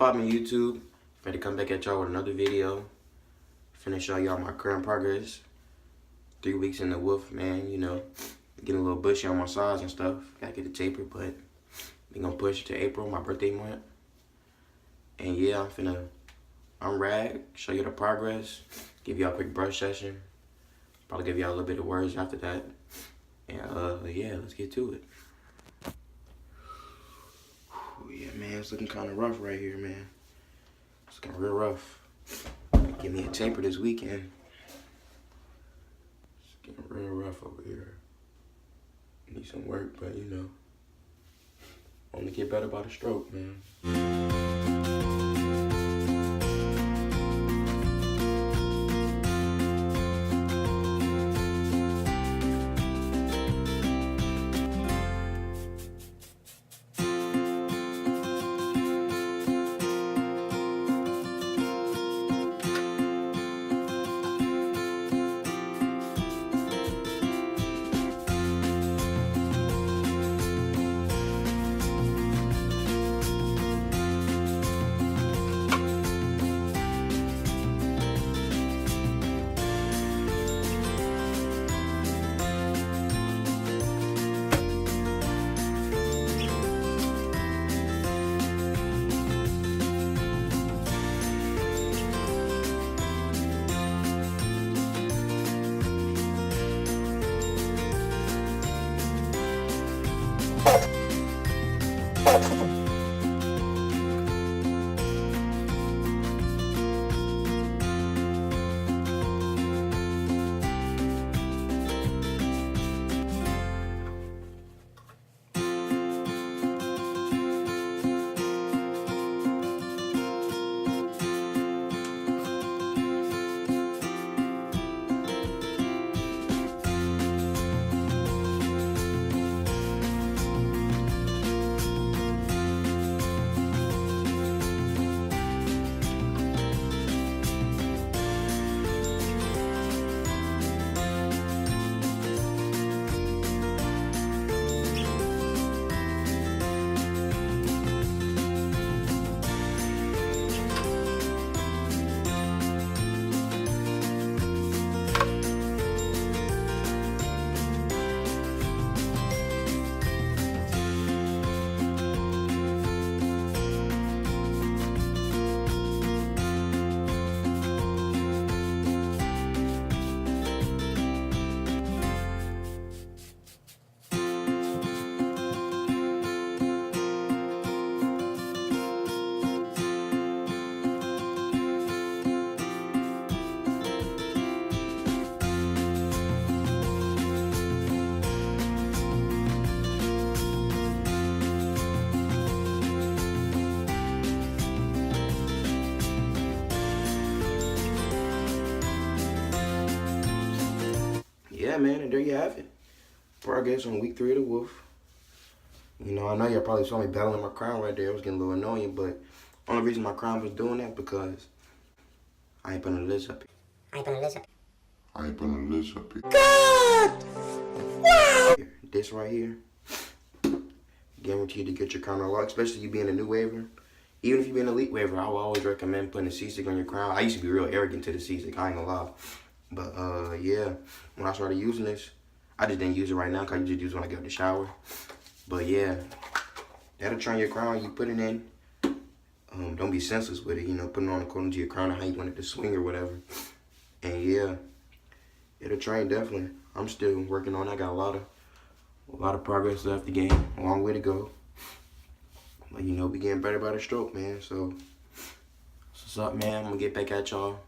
poppin' YouTube? Ready to come back at y'all with another video. Finna show y'all my current progress. 3 weeks in the wolf, man, you know. Getting a little bushy on my sides and stuff. Gotta get the taper, but we gonna push it to April, my birthday month. And yeah, I'm finna unrag, show you the progress, give y'all a quick brush session. Probably give y'all a little bit of words after that. And yeah, let's get to it. Yeah, man, it's looking kind of rough right here, man. It's looking real rough. Give me a taper this weekend. It's getting real rough over here. Need some work, but you know, only get better by the stroke, man. Yeah, man, and there you have it. Progress on week 3 of the wolf. You know, I know y'all probably saw me battling my crown right there. It was getting a little annoying, but only reason my crown was doing that because I ain't putting the list up here. God! Wow! This right here, guaranteed to get your crown a lot, especially you being a new waver. Even if you be an elite waver, I will always recommend putting a C-stick on your crown. I used to be real arrogant to the C-stick, I ain't gonna lie. But yeah, when I started using this, I just didn't use it right now because I usually use it when I get out the shower. But yeah, that'll train your crown. You put it in. Don't be senseless with it. You know, put it on according to your crown and how you want it to swing or whatever. And yeah, it'll train definitely. I'm still working on it. I got a lot of progress left to gain. A long way to go. But you know, we getting better by the stroke, man. So what's up, man? I'm gonna get back at y'all.